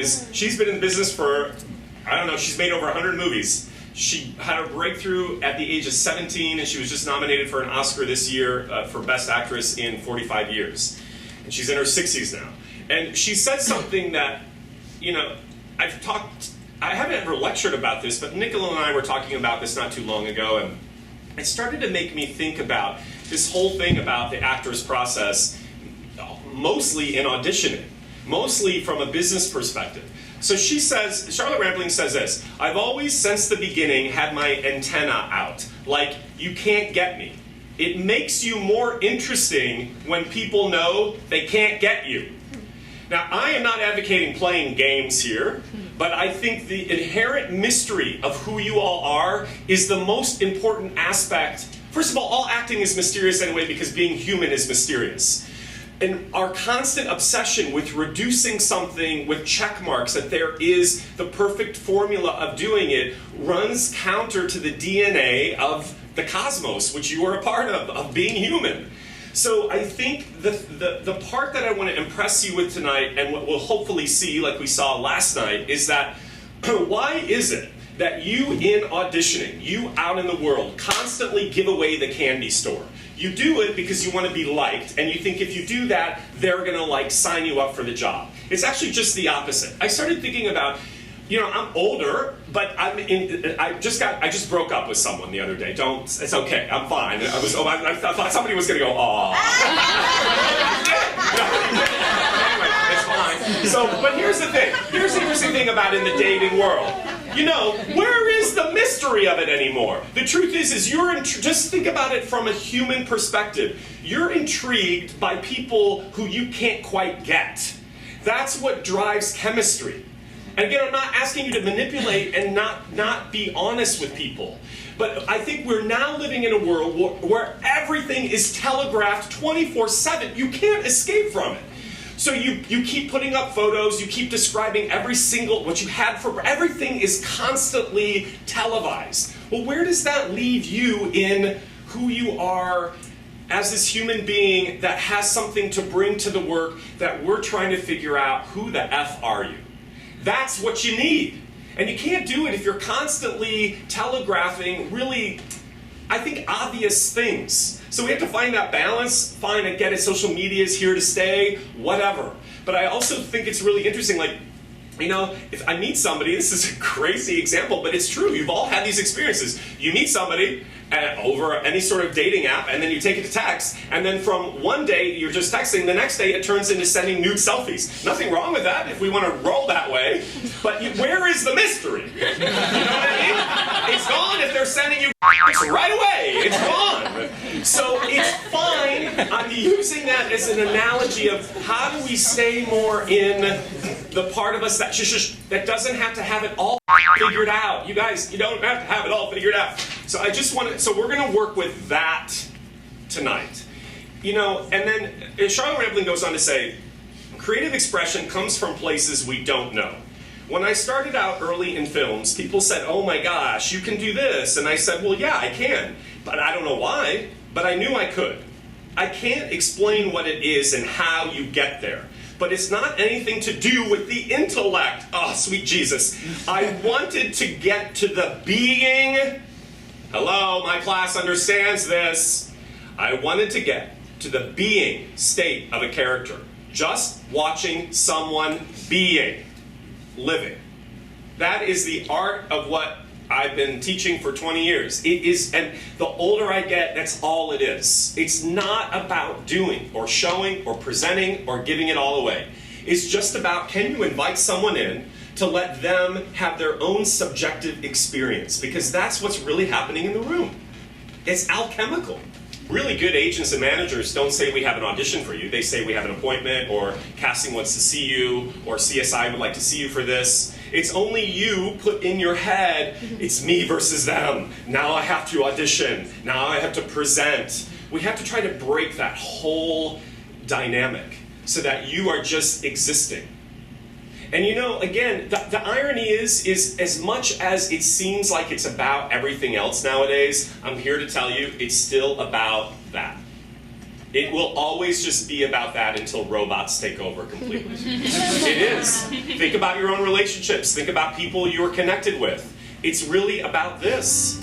is she's been in the business for, I don't know, she's made over 100 movies. She had a breakthrough at the age of 17, and she was just nominated for an Oscar this year for Best Actress in 45 years. And she's in her 60s now. And she said something that, you know, I haven't ever lectured about this, but Nicola and I were talking about this not too long ago, and it started to make me think about this whole thing about the actor's process, mostly in auditioning, mostly from a business perspective. So she says, Charlotte Rampling says this: I've always, since the beginning, had my antenna out. Like, you can't get me. It makes you more interesting when people know they can't get you. Now, I am not advocating playing games here, but I think the inherent mystery of who you all are is the most important aspect. First of all acting is mysterious anyway because being human is mysterious. And our constant obsession with reducing something with check marks, that there is the perfect formula of doing it, runs counter to the DNA of the cosmos, which you are a part of being human. So I think the part that I want to impress you with tonight, and what we'll hopefully see like we saw last night, is that why is it that you in auditioning, you out in the world, constantly give away the candy store? You do it because you want to be liked, and you think if you do that, they're going to like sign you up for the job. It's actually just the opposite. I started thinking about, you know, I'm older, but I just broke up with someone the other day. It's okay, I'm fine. I thought somebody was going to go, aw. Anyway, it's fine. So, but here's the thing. Here's the interesting thing about in the dating world. You know, where is the mystery of it anymore? The truth is just think about it from a human perspective. You're intrigued by people who you can't quite get. That's what drives chemistry. And again, I'm not asking you to manipulate and not be honest with people. But I think we're now living in a world where everything is telegraphed 24/7. You can't escape from it. So you keep putting up photos, you keep describing what you had everything is constantly televised. Well, where does that leave you in who you are as this human being that has something to bring to the work that we're trying to figure out who the F are you? That's what you need. And you can't do it if you're constantly telegraphing really, I think, obvious things. So we have to find that balance. Fine, I get it, social media is here to stay, whatever. But I also think it's really interesting, like, you know, if I meet somebody, this is a crazy example, but it's true. You've all had these experiences. You meet somebody over any sort of dating app, and then you take it to text, and then from one day you're just texting, the next day it turns into sending nude selfies. Nothing wrong with that if we want to roll that way, but where is the mystery? You know what I mean? It's gone if they're sending you right away. It's gone. So it's fine. I'm using that as an analogy of how do we stay more in the part of us that doesn't have to have it all figured out. You guys, you don't have to have it all figured out. So so we're going to work with that tonight. You know, and then Charlotte Rampling goes on to say, creative expression comes from places we don't know. When I started out early in films, people said, oh my gosh, you can do this. And I said, well, yeah, I can. But I don't know why, but I knew I could. I can't explain what it is and how you get there. But it's not anything to do with the intellect. Oh, sweet Jesus. I wanted to get to the being. Hello, my class understands this. I wanted to get to the being state of a character. Just watching someone being, living. That is the art of what I've been teaching for 20 years. It is, and the older I get, that's all it is. It's not about doing or showing or presenting or giving it all away. It's just about, can you invite someone in to let them have their own subjective experience? Because that's what's really happening in the room. It's alchemical. Really good agents and managers don't say we have an audition for you. They say we have an appointment, or casting wants to see you, or CSI would like to see you for this. It's only you put in your head, it's me versus them. Now I have to audition. Now I have to present. We have to try to break that whole dynamic so that you are just existing. And you know, again, the irony is as much as it seems like it's about everything else nowadays, I'm here to tell you it's still about that. It will always just be about that until robots take over completely. It is. Think about your own relationships. Think about people you're connected with. It's really about this.